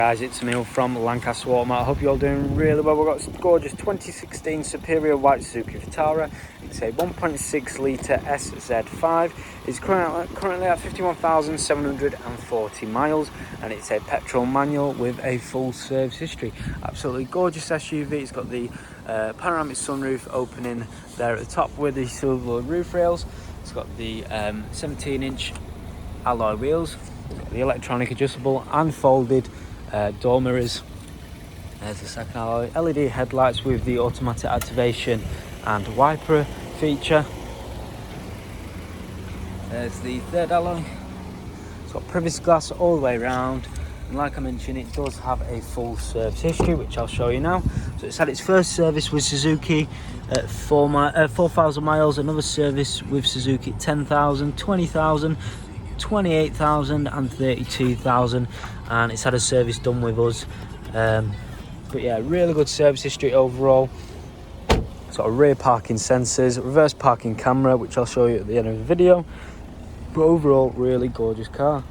Guys, it's Emil from Lancaster Automart. I hope you're all doing really well. We've got this gorgeous 2016 Superior White Suzuki Vitara. It's a 1.6 litre SZ5. It's currently at 51,740 miles, and it's a petrol manual with a full service history. Absolutely gorgeous SUV. It's got the panoramic sunroof opening there at the top with the silver roof rails. It's got the 17-inch alloy wheels. It's got the electronic adjustable and folded door mirrors. There's the second alloy. LED headlights with the automatic activation and wiper feature. There's the third alloy. It's got privacy glass all the way around, and like I mentioned, it does have a full service history, which I'll show you now. So it's had its first service with Suzuki at 4,000 miles, another service with Suzuki at 10,000, 20,000, 28,000 and 32,000, and it's had a service done with us. But yeah, really good service history overall. It's got rear parking sensors, reverse parking camera, which I'll show you at the end of the video. But overall, really gorgeous car.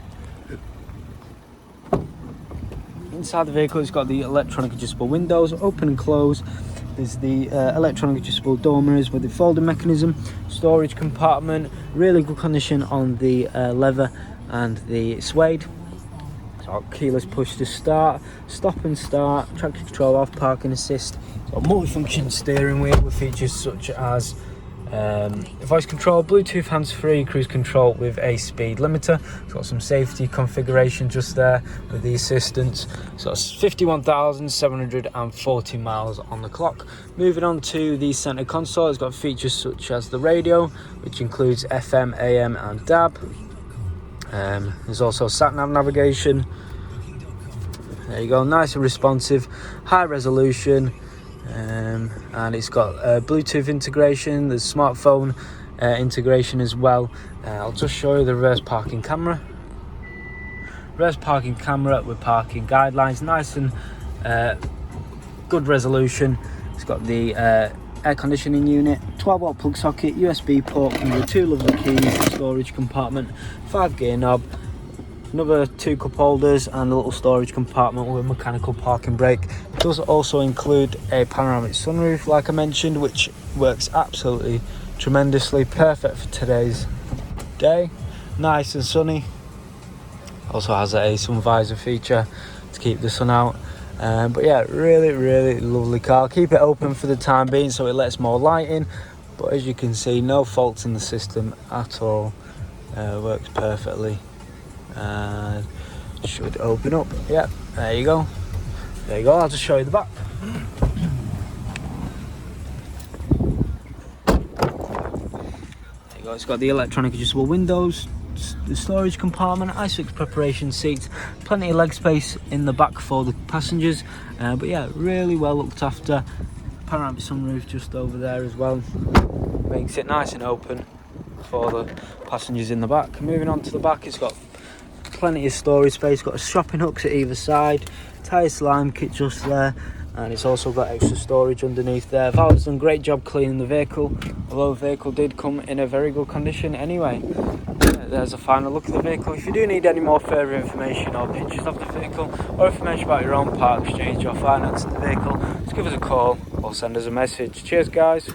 Inside the vehicle, it's got the electronic adjustable windows, open and close. There's the electronic adjustable door mirrors with the folding mechanism, storage compartment, really good condition on the leather and the suede. So keyless push to start, stop and start, traction control, off parking assist. It's got multifunction steering wheel with features such as voice control, Bluetooth hands-free, cruise control with a speed limiter. It's got some safety configuration just there with the assistance. So it's 51,740 miles on the clock. Moving on to the center console, it's got features such as the radio, which includes FM, AM and DAB. There's also sat-nav navigation. There you go, nice and responsive, high resolution. And it's got Bluetooth integration, there's smartphone integration as well. I'll just show you the reverse parking camera. Reverse parking camera with parking guidelines, nice and good resolution. It's got the air conditioning unit, 12-volt plug socket, USB port, and the two lovely keys, storage compartment, 5-gear knob, another 2 cup holders, and a little storage compartment with a mechanical parking brake. It does also include a panoramic sunroof, like I mentioned, which works absolutely tremendously, perfect for today's day, nice and sunny. Also has a sun visor feature to keep the sun out. But yeah, really lovely car. Keep it open for the time being so it lets more light in, but as you can see, no faults in the system at all. Works perfectly. Should open up. Yeah, there you go. I'll just show you the back. There you go. It's got the electronic adjustable windows, the storage compartment, ISOX preparation seats, plenty of leg space in the back for the passengers. But yeah, really well looked after. Panoramic sunroof just over there as well, makes it nice and open for the passengers in the back. Moving on to the back, it's got plenty of storage space, got shopping hooks at either side, tyre slime kit just there, and it's also got extra storage underneath there. Valve's done a great job cleaning the vehicle, although the vehicle did come in a very good condition anyway. There's a final look at the vehicle. If you do need any more further information or pictures of the vehicle, or information about your own part exchange or finance of the vehicle, just give us a call or send us a message. Cheers guys.